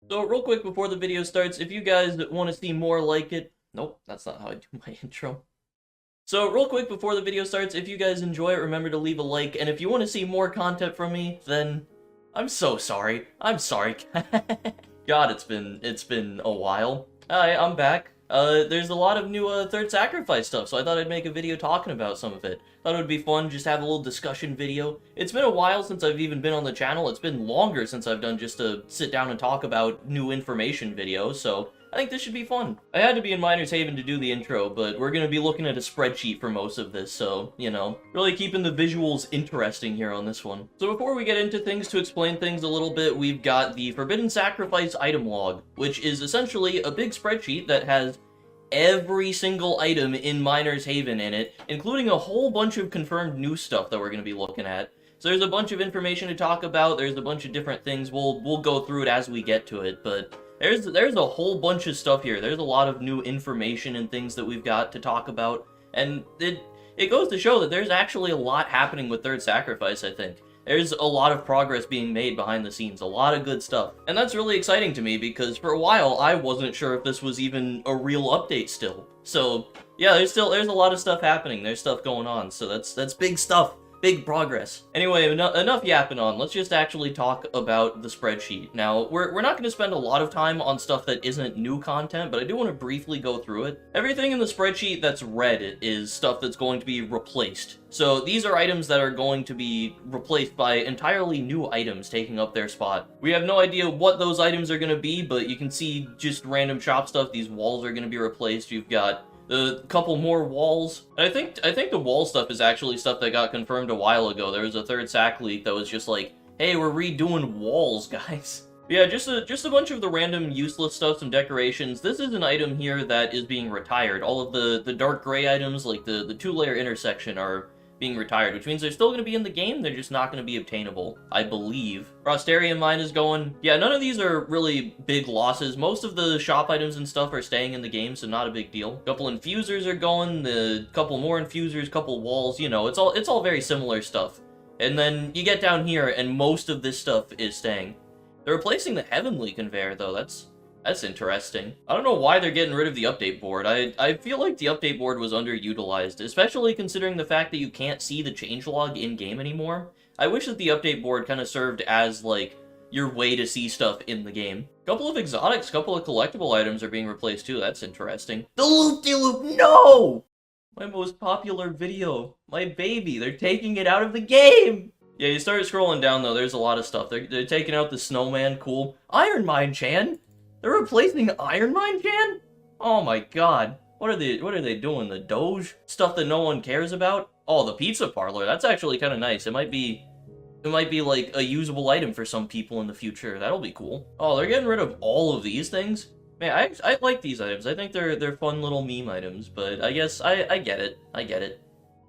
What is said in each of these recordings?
So real quick before the video starts, if you guys want to see more like it, nope, that's not how I do my intro. So real quick before the video starts, if you guys enjoy it, remember to leave a like, and if you want to see more content from me, then I'm so sorry. I'm sorry. God, it's been a while. Hi, I'm back. There's a lot of new Third Sacrifice stuff, so I thought I'd make a video talking about some of it. Thought it would be fun, just have a little discussion video. It's been a while since I've even been on the channel. It's been longer since I've done just a sit down and talk about new information video, so I think this should be fun. I had to be in Miners Haven to do the intro, but we're gonna be looking at a spreadsheet for most of this, so, you know, really keeping the visuals interesting here on this one. So before we get into things, to explain things a little bit, we've got the Forbidden Sacrifice item log, which is essentially a big spreadsheet that has every single item in Miners Haven in it, including a whole bunch of confirmed new stuff that we're going to be looking at. So there's a bunch of information to talk about, there's a bunch of different things, we'll go through it as we get to it, but there's a whole bunch of stuff here. There's a lot of new information and things that we've got to talk about, and it goes to show that there's actually a lot happening with Third Sacrifice, I think. There's a lot of progress being made behind the scenes, a lot of good stuff. And that's really exciting to me because for a while I wasn't sure if this was even a real update still. So yeah, there's a lot of stuff happening, there's stuff going on, so that's big stuff. Big progress. Anyway, enough yapping on. Let's just actually talk about the spreadsheet. Now, we're not going to spend a lot of time on stuff that isn't new content, but I do want to briefly go through it. Everything in the spreadsheet that's red is stuff that's going to be replaced. So these are items that are going to be replaced by entirely new items taking up their spot. We have no idea what those items are going to be, but you can see just random shop stuff. These walls are going to be replaced. You've got a couple more walls. I think the wall stuff is actually stuff that got confirmed a while ago. There was a third sack leak that was just like, hey, we're redoing walls, guys. Yeah, just a bunch of the random useless stuff, some decorations. This is an item here that is being retired. All of the dark gray items, like the two-layer intersection, are being retired, which means they're still going to be in the game, they're just not going to be obtainable, I believe. Frosterium mine is going. Yeah, none of these are really big losses. Most of the shop items and stuff are staying in the game, so not a big deal. Couple infusers are going, the couple more infusers, couple walls, you know, it's all very similar stuff. And then you get down here, and most of this stuff is staying. They're replacing the Heavenly Conveyor, though. That's interesting. I don't know why they're getting rid of the update board. I feel like the update board was underutilized, especially considering the fact that you can't see the changelog in-game anymore. I wish that the update board kind of served as, like, your way to see stuff in the game. Couple of exotics, couple of collectible items are being replaced too. That's interesting. The loop-de-loop, no! My most popular video. My baby. They're taking it out of the game! Yeah, you start scrolling down, though. There's a lot of stuff. They're taking out the snowman. Cool. Iron Mine Chan? They're replacing Iron Mine Chan? Oh my god. What are they doing? The Doge? Stuff that no one cares about? Oh, the pizza parlor. That's actually kind of nice. It might be like a usable item for some people in the future. That'll be cool. Oh, they're getting rid of all of these things? Man, I like these items. I think they're fun little meme items, but I guess I get it. I get it.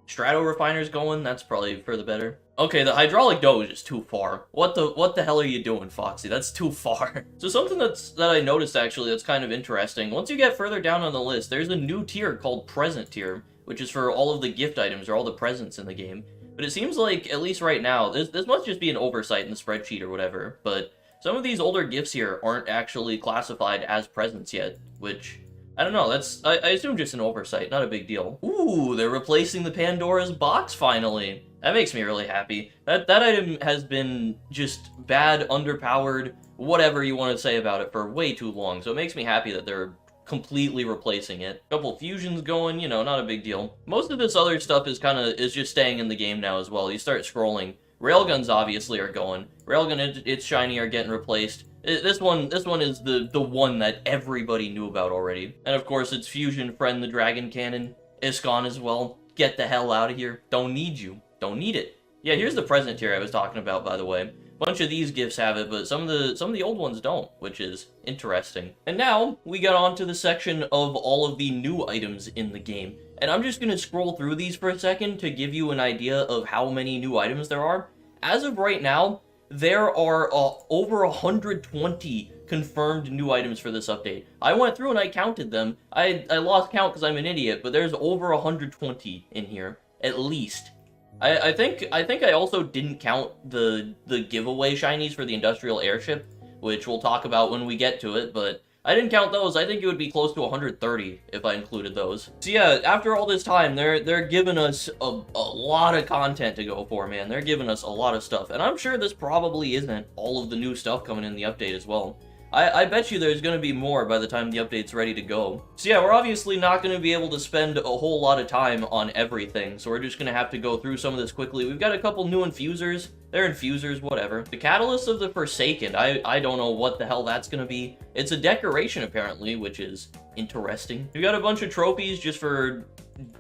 Strato Refiner's going, that's probably for the better. Okay, the hydraulic doge is too far. What the hell are you doing, Foxy? That's too far. So something that I noticed actually that's kind of interesting, once you get further down on the list, there's a new tier called Present Tier, which is for all of the gift items or all the presents in the game. But it seems like, at least right now, this must just be an oversight in the spreadsheet or whatever, but some of these older gifts here aren't actually classified as presents yet, which, I don't know, I assume just an oversight, not a big deal. Ooh, they're replacing the Pandora's box finally. That makes me really happy. That item has been just bad, underpowered, whatever you want to say about it for way too long, so it makes me happy that they're completely replacing it. Couple fusions going, you know, not a big deal. Most of this other stuff is just staying in the game now as well. You start scrolling. Railguns obviously are going. Railgun, its shiny, are getting replaced. This one is the one that everybody knew about already. And of course, its fusion friend, the Dragon Cannon, is gone as well. Get the hell out of here. Don't need you. Don't need it. Yeah, here's the present tier I was talking about, by the way. Bunch of these gifts have it, but some of the old ones don't, which is interesting. And now we got on to the section of all of the new items in the game. And I'm just gonna scroll through these for a second to give you an idea of how many new items there are. As of right now, there are over 120 confirmed new items for this update. I went through and I counted them. I lost count because I'm an idiot, but there's over 120 in here, at least. I think I also didn't count the giveaway shinies for the industrial airship, which we'll talk about when we get to it, but I didn't count those. I think it would be close to 130 if I included those. So yeah, after all this time, they're giving us a lot of content to go for, man. They're giving us a lot of stuff, and I'm sure this probably isn't all of the new stuff coming in the update as well. I bet you there's going to be more by the time the update's ready to go. So yeah, we're obviously not going to be able to spend a whole lot of time on everything, so we're just going to have to go through some of this quickly. We've got a couple new infusers. They're infusers, whatever. The Chalice of the Forsaken, I don't know what the hell that's going to be. It's a decoration, apparently, which is interesting. We've got a bunch of trophies just for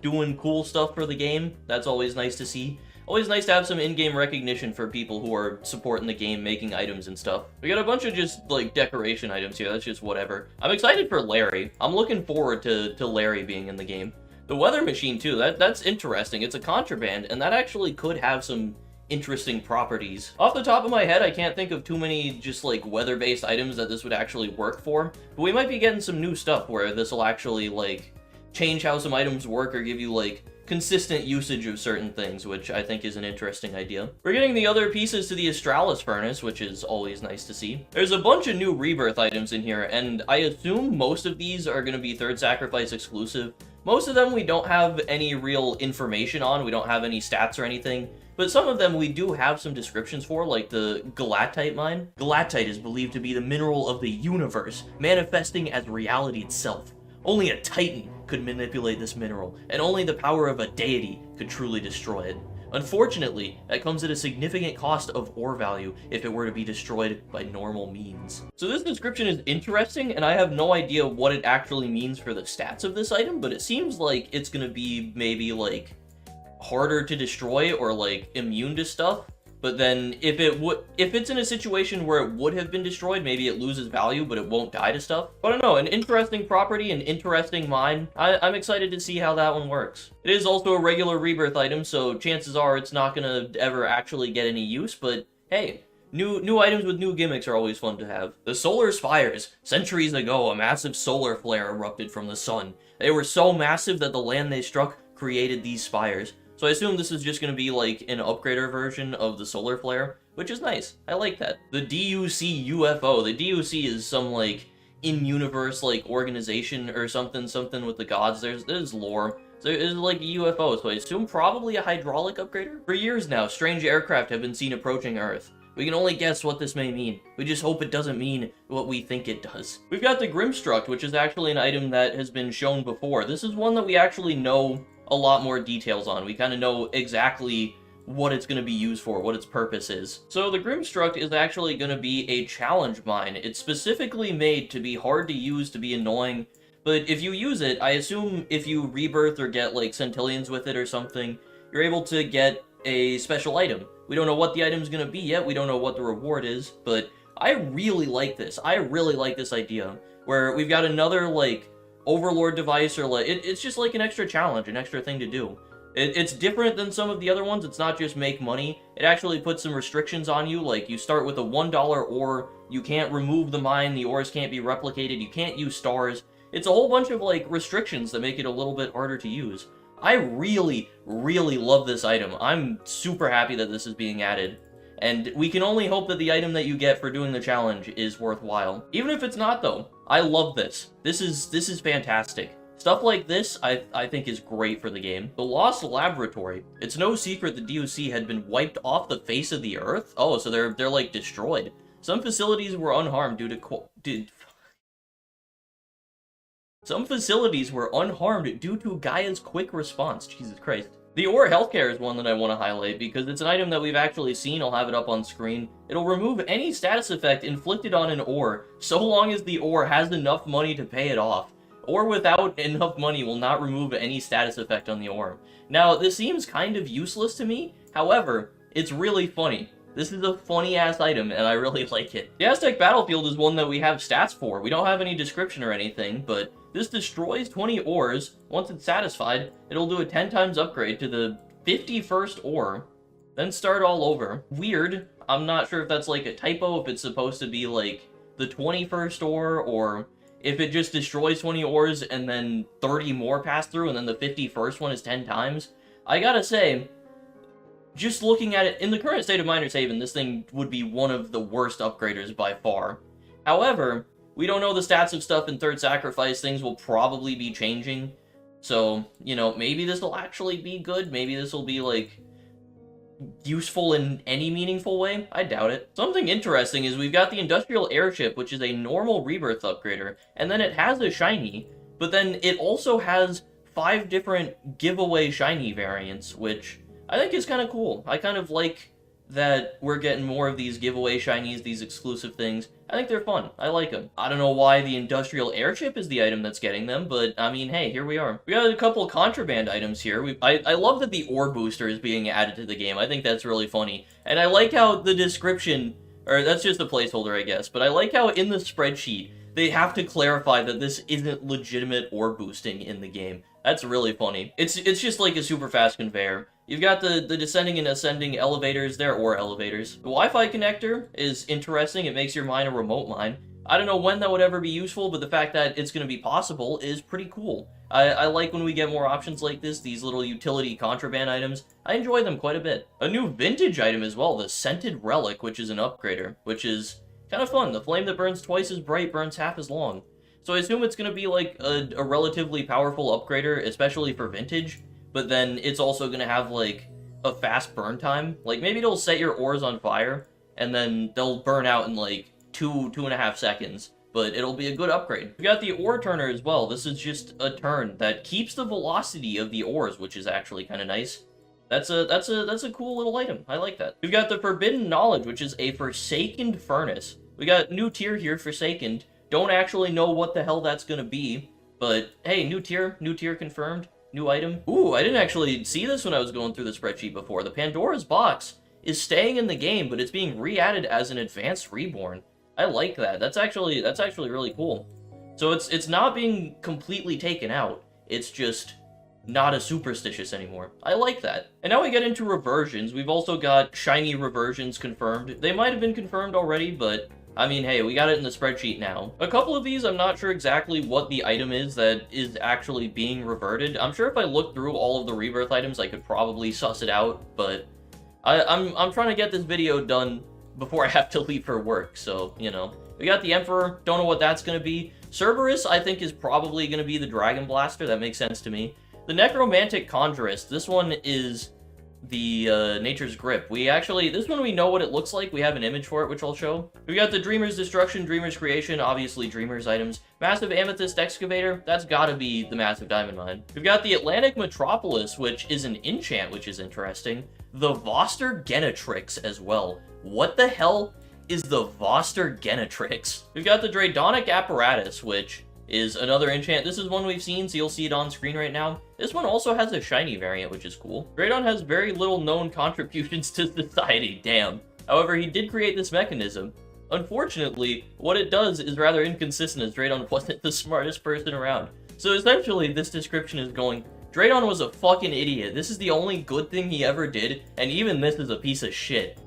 doing cool stuff for the game. That's always nice to see. Always nice to have some in-game recognition for people who are supporting the game, making items and stuff. We got a bunch of just, like, decoration items here. That's just whatever. I'm excited for Larry. I'm looking forward to Larry being in the game. The weather machine, too. That's interesting. It's a contraband, and that actually could have some interesting properties. Off the top of my head, I can't think of too many just, like, weather-based items that this would actually work for. But we might be getting some new stuff where this will actually, like, change how some items work or give you, like, consistent usage of certain things, which I think is an interesting idea. We're getting the other pieces to the Astralis furnace, which is always nice to see. There's a bunch of new rebirth items in here, and I assume most of these are going to be Third Sacrifice exclusive. Most of them we don't have any real information on, we don't have any stats or anything, but some of them we do have some descriptions for, like the Galatite mine. Galatite is believed to be the mineral of the universe, manifesting as reality itself. Only a Titan could manipulate this mineral, and only the power of a deity could truly destroy it. Unfortunately, that comes at a significant cost of ore value if it were to be destroyed by normal means. So this description is interesting, and I have no idea what it actually means for the stats of this item, but it seems like it's gonna be maybe, like, harder to destroy or, like, immune to stuff. But then, if it's in a situation where it would have been destroyed, maybe it loses value, but it won't die to stuff. But I don't know, an interesting property, an interesting mine. I'm excited to see how that one works. It is also a regular rebirth item, so chances are it's not gonna ever actually get any use, but hey, new items with new gimmicks are always fun to have. The Solar Spires. Centuries ago, a massive solar flare erupted from the sun. They were so massive that the land they struck created these spires. So I assume this is just going to be like an upgrader version of the solar flare, which is nice. I like that. The DUC UFO. The DUC is some like in-universe like organization or something with the gods. There's lore. So it's like a UFO, so I assume probably a hydraulic upgrader? For years now, strange aircraft have been seen approaching Earth. We can only guess what this may mean. We just hope it doesn't mean what we think it does. We've got the Grim Struct, which is actually an item that has been shown before. This is one that we actually know a lot more details on. We kind of know exactly what it's going to be used for, what its purpose is. So the Grim Struct is actually going to be a challenge mine. It's specifically made to be hard to use, to be annoying, but if you use it, I assume if you rebirth or get like centillions with it or something, you're able to get a special item. We don't know what the item's going to be yet, we don't know what the reward is, but I really like this. I really like this idea, where we've got another like Overlord device, or like it's just like an extra challenge, an extra thing to do. It's different than some of the other ones. It's not just make money. It actually puts some restrictions on you, like you start with a $1 ore, you can't remove the mine, the ores can't be replicated, you can't use stars. It's a whole bunch of like restrictions that make it a little bit harder to use. I really, really love this item. I'm super happy that this is being added. And we can only hope that the item that you get for doing the challenge is worthwhile. Even if it's not, though, I love this. This is fantastic. Stuff like this, I think, is great for the game. The Lost Laboratory. It's no secret the DOC had been wiped off the face of the Earth. Oh, so they're like destroyed. Some facilities were unharmed due to Some facilities were unharmed due to Gaia's quick response. Jesus Christ. The ore healthcare is one that I want to highlight because it's an item that we've actually seen. I'll have it up on screen. It'll remove any status effect inflicted on an ore so long as the ore has enough money to pay it off. Or without enough money will not remove any status effect on the ore. Now, this seems kind of useless to me. However, it's really funny. This is a funny-ass item, and I really like it. The Aztec Battlefield is one that we have stats for. We don't have any description or anything, but this destroys 20 ores. Once it's satisfied, it'll do a 10 times upgrade to the 51st ore, then start all over. Weird. I'm not sure if that's like a typo, if it's supposed to be like the 21st ore, or if it just destroys 20 ores and then 30 more pass through, and then the 51st one is 10 times. I gotta say, just looking at it, in the current state of Miner's Haven, this thing would be one of the worst upgraders by far. However, we don't know the stats of stuff in Third Sacrifice. Things will probably be changing. So, you know, maybe this will actually be good. Maybe this will be, like, useful in any meaningful way. I doubt it. Something interesting is we've got the Industrial Airship, which is a normal Rebirth upgrader, and then it has a shiny, but then it also has 5 different giveaway shiny variants, which I think is kind of cool. I kind of like that we're getting more of these giveaway shinies, these exclusive things. I think they're fun. I like them. I don't know why the Industrial Airship is the item that's getting them, but I mean, hey, here we are. We got a couple of contraband items here. I love that the ore booster is being added to the game. I think that's really funny. And I like how the description, or that's just a placeholder, I guess, but I like how in the spreadsheet, they have to clarify that this isn't legitimate ore boosting in the game. That's really funny. It's just like a super fast conveyor. You've got the descending and ascending elevators there, or elevators. The Wi-Fi connector is interesting. It makes your mine a remote mine. I don't know when that would ever be useful, but the fact that it's going to be possible is pretty cool. I like when we get more options like this, these little utility contraband items. I enjoy them quite a bit. A new vintage item as well, the Scented Relic, which is an upgrader, which is kind of fun. The flame that burns twice as bright burns half as long. So I assume it's going to be like a relatively powerful upgrader, especially for vintage. But then it's also going to have, like, a fast burn time. Like, maybe it'll set your ores on fire, and then they'll burn out in, like, 2.5 seconds. But it'll be a good upgrade. We got the ore turner as well. This is just a turn that keeps the velocity of the ores, which is actually kind of nice. That's a cool little item. I like that. We've got the Forbidden Knowledge, which is a Forsaken Furnace. We got new tier here, Forsaken. Don't actually know what the hell that's going to be. But, hey, new tier confirmed. New item. Ooh, I didn't actually see this when I was going through the spreadsheet before. The Pandora's box is staying in the game, but it's being re-added as an advanced reborn. I like that. That's actually really cool. So it's not being completely taken out. It's just not as superstitious anymore. I like that. And now we get into reversions. We've also got shiny reversions confirmed. They might have been confirmed already, but I mean, hey, we got it in the spreadsheet now. A couple of these, I'm not sure exactly what the item is that is actually being reverted. I'm sure if I looked through all of the rebirth items, I could probably suss it out, but I'm trying to get this video done before I have to leave for work, so, you know. We got the Emperor, don't know what that's going to be. Cerberus, I think, is probably going to be the Dragon Blaster. That makes sense to me. The Necromantic Conjurist, this one is the Nature's Grip. This one we know what it looks like. We have an image for it, which I'll show. We got the Dreamer's Destruction, Dreamer's Creation, obviously Dreamer's items. Massive Amethyst Excavator, that's gotta be the Massive Diamond Mine. We've got the Atlantic Metropolis, which is an enchant, which is interesting. The Voster Genetrix as well. What the hell is the Voster Genetrix? We've got the Dradonic Apparatus, which is another enchant. This is one we've seen, so you'll see it on screen right now. This one also has a shiny variant, which is cool. Draydon has very little known contributions to society, damn. However, he did create this mechanism. Unfortunately, what it does is rather inconsistent, as Draydon wasn't the smartest person around. So essentially, this description is going, Draydon was a fucking idiot. This is the only good thing he ever did, and even this is a piece of shit.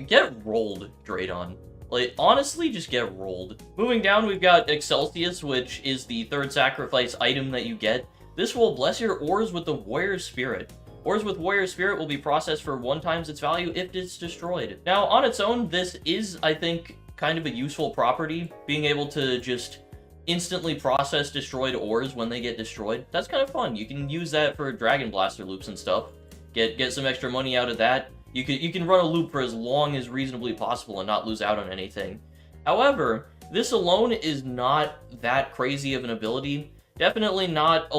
Get rolled, Draydon. Like, honestly, just get rolled. Moving down, we've got Excelsios, which is the third sacrifice item that you get. This will bless your ores with the Warrior Spirit. Ores with Warrior Spirit will be processed for 1 times its value if it's destroyed. Now, on its own, this is, I think, kind of a useful property. Being able to just instantly process destroyed ores when they get destroyed. That's kind of fun. You can use that for Dragon Blaster loops and stuff. Get some extra money out of that. You can run a loop for as long as reasonably possible and not lose out on anything. However, this alone is not that crazy of an ability. Definitely not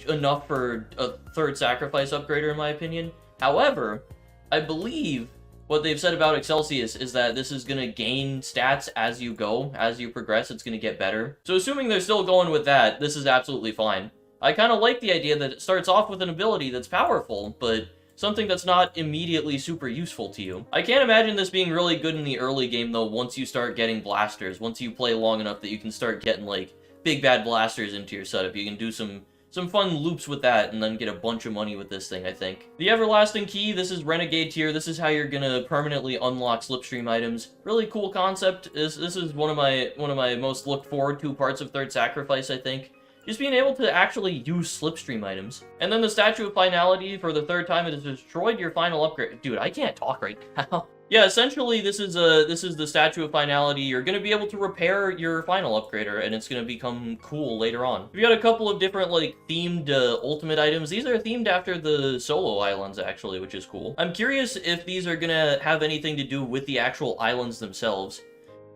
enough for a third sacrifice upgrader in my opinion. However, I believe what they've said about Excelsios is that this is going to gain stats as you go. As you progress, it's going to get better. So assuming they're still going with that, this is absolutely fine. I kind of like the idea that it starts off with an ability that's powerful, but something that's not immediately super useful to you. I can't imagine this being really good in the early game, though, once you start getting blasters. Once you play long enough that you can start getting, like, big bad blasters into your setup. You can do some fun loops with that and then get a bunch of money with this thing, I think. The Everlasting Key, this is Renegade tier. This is how you're gonna permanently unlock slipstream items. Really cool concept. This is one of my most looked forward to parts of Third Sacrifice, I think. Just being able to actually use slipstream items. And then the Statue of Finality, for the 3rd time it has destroyed your final upgrade. Dude, I can't talk right now. Yeah, essentially this is the Statue of Finality. You're gonna be able to repair your final upgrader, and it's gonna become cool later on. We got a couple of different like themed ultimate items. These are themed after the solo islands actually, which is cool. I'm curious if these are gonna have anything to do with the actual islands themselves.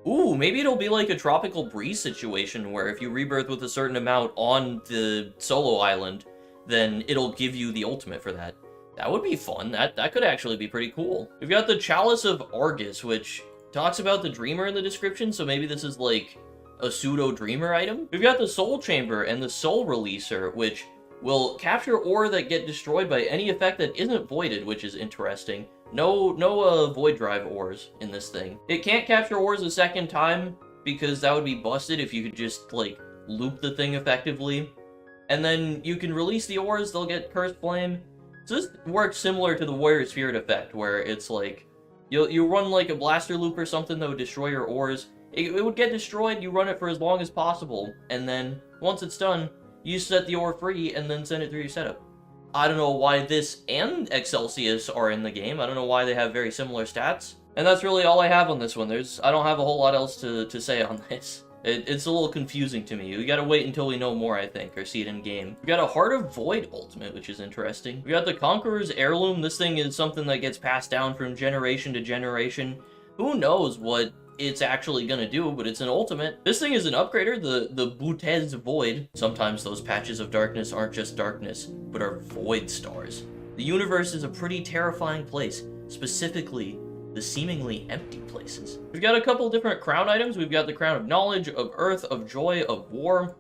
Ooh, maybe it'll be like a tropical breeze situation where if you rebirth with a certain amount on the solo island, then it'll give you the ultimate for that. That would be fun. That could actually be pretty cool. We've got the Chalice of Argus, which talks about the Dreamer in the description, so maybe this is like a pseudo-Dreamer item. We've got the Soul Chamber and the Soul Releaser, which will capture ore that get destroyed by any effect that isn't voided, which is interesting. No void drive ores in this thing. It can't capture ores a second time, because that would be busted if you could just, like, loop the thing effectively. And then you can release the ores, they'll get Cursed Flame. So this works similar to the Warrior Spirit effect, where it's like, you run like a blaster loop or something that would destroy your ores. It would get destroyed, you run it for as long as possible, and then, once it's done, you set the ore free and then send it through your setup. I don't know why this and Excelsios are in the game. I don't know why they have very similar stats. And that's really all I have on this one. I don't have a whole lot else to say on this. It's a little confusing to me. We gotta wait until we know more, I think, or see it in game. We got a Heart of Void ultimate, which is interesting. We got the Conquerors Heirloom. This thing is something that gets passed down from generation to generation. Who knows what it's actually gonna do, but it's an ultimate. This thing is an upgrader, the Boutez Void. Sometimes those patches of darkness aren't just darkness, but are void stars. The universe is a pretty terrifying place, specifically the seemingly empty places. We've got a couple different crown items. We've got the Crown of Knowledge, of Earth, of Joy, of War.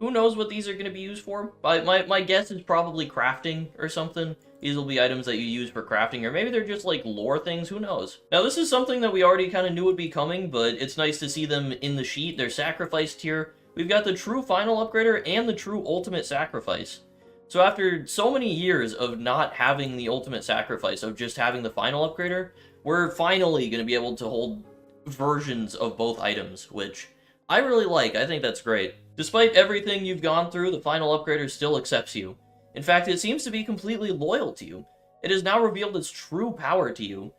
Who knows what these are going to be used for? My guess is probably crafting or something. These will be items that you use for crafting, or maybe they're just like lore things, who knows? Now this is something that we already kind of knew would be coming, but it's nice to see them in the sheet. They're sacrificed here. We've got the true final upgrader and the true ultimate sacrifice. So after so many years of not having the ultimate sacrifice, of just having the final upgrader, we're finally going to be able to hold versions of both items, which I really like. I think that's great. Despite everything you've gone through, the final upgrader still accepts you. In fact, it seems to be completely loyal to you. It has now revealed its true power to you.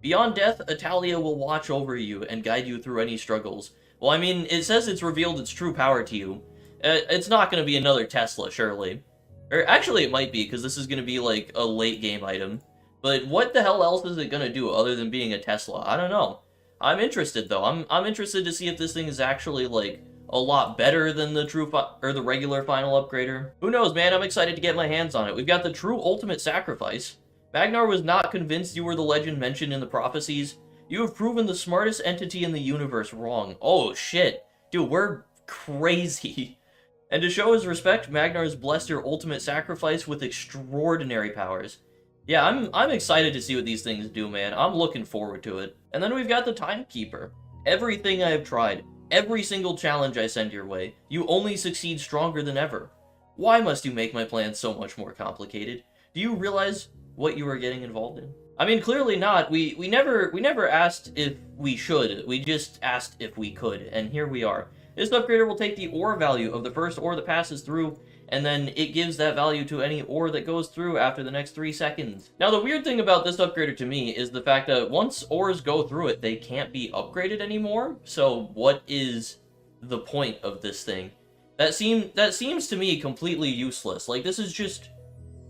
Beyond death, Italia will watch over you and guide you through any struggles. Well, I mean, it says it's revealed its true power to you. It's not going to be another Tesla, surely. Or actually, it might be, because this is going to be like a late-game item. But what the hell else is it going to do other than being a Tesla? I don't know. I'm interested, though. I'm interested to see if this thing is actually, like, a lot better than the the regular final upgrader. Who knows, man? I'm excited to get my hands on it. We've got the true ultimate sacrifice. Magnar was not convinced you were the legend mentioned in the prophecies. You have proven the smartest entity in the universe wrong. Oh, shit. Dude, we're crazy. And to show his respect, Magnar has blessed your ultimate sacrifice with extraordinary powers. Yeah, I'm excited to see what these things do, man. I'm looking forward to it. And then we've got the Timekeeper. Everything I have tried, every single challenge I send your way, you only succeed stronger than ever. Why must you make my plans so much more complicated? Do you realize what you are getting involved in? I mean, clearly not. We never asked if we should. We just asked if we could, and here we are. This upgrader will take the ore value of the first ore that passes through, and then it gives that value to any ore that goes through after the next 3 seconds. Now, the weird thing about this upgrader to me is the fact that once ores go through it, they can't be upgraded anymore. So what is the point of this thing? That seems to me completely useless. Like, this is just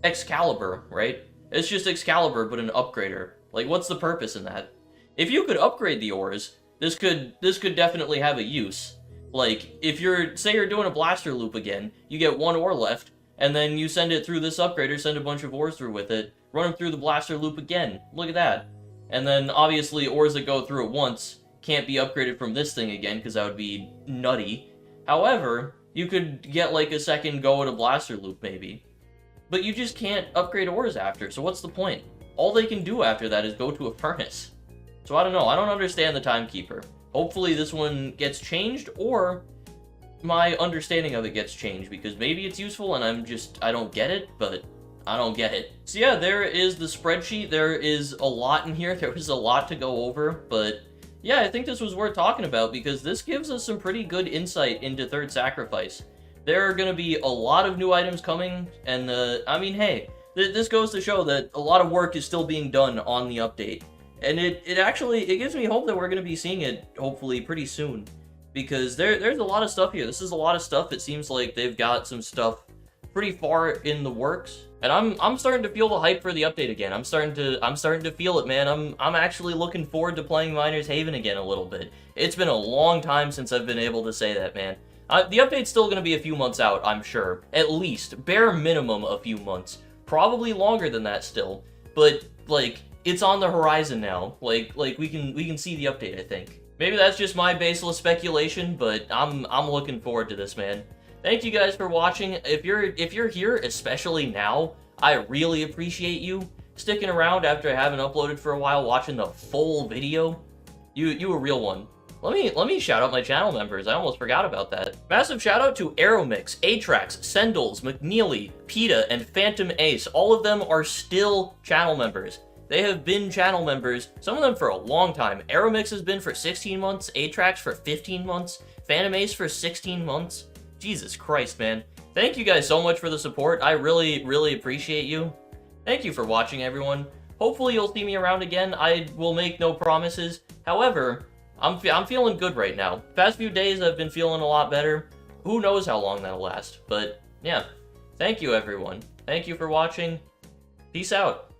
Excalibur, right? It's just Excalibur, but an upgrader. Like, what's the purpose in that? If you could upgrade the ores, this could definitely have a use. Like, if say you're doing a blaster loop again, you get 1 ore left, and then you send it through this upgrader, send a bunch of ores through with it, run them through the blaster loop again. Look at that. And then, obviously, ores that go through it once can't be upgraded from this thing again, because that would be nutty. However, you could get, like, a second go at a blaster loop, maybe. But you just can't upgrade ores after, so what's the point? All they can do after that is go to a furnace. So I don't know, I don't understand the Timekeeper. Hopefully this one gets changed, or my understanding of it gets changed, because maybe it's useful and I don't get it, but I don't get it. So yeah, there is the spreadsheet. There is a lot in here. There was a lot to go over, but yeah, I think this was worth talking about, because this gives us some pretty good insight into Third Sacrifice. There are going to be a lot of new items coming, and I mean, hey, this goes to show that a lot of work is still being done on the update. And it actually, it gives me hope that we're going to be seeing it, hopefully, pretty soon. Because there's a lot of stuff here. This is a lot of stuff. It seems like they've got some stuff pretty far in the works. And I'm starting to feel the hype for the update again. I'm starting to feel it, man. I'm actually looking forward to playing Miner's Haven again a little bit. It's been a long time since I've been able to say that, man. The update's still going to be a few months out, I'm sure. At least, bare minimum a few months. Probably longer than that still. But, like, it's on the horizon now. Like we can see the update, I think. Maybe that's just my baseless speculation, but I'm looking forward to this, man. Thank you guys for watching. If you're here, especially now, I really appreciate you sticking around after I haven't uploaded for a while, watching the full video. You a real one. Let me shout out my channel members. I almost forgot about that. Massive shout out to Aeromix, Atrax, Sendles, McNeely, PETA, and Phantom Ace. All of them are still channel members. They have been channel members, some of them for a long time. Aeromix has been for 16 months, Atrax for 15 months, Phantom Ace for 16 months. Jesus Christ, man. Thank you guys so much for the support. I really, really appreciate you. Thank you for watching, everyone. Hopefully you'll see me around again. I will make no promises. However, I'm feeling good right now. Past few days I've been feeling a lot better. Who knows how long that'll last. But, yeah. Thank you, everyone. Thank you for watching. Peace out.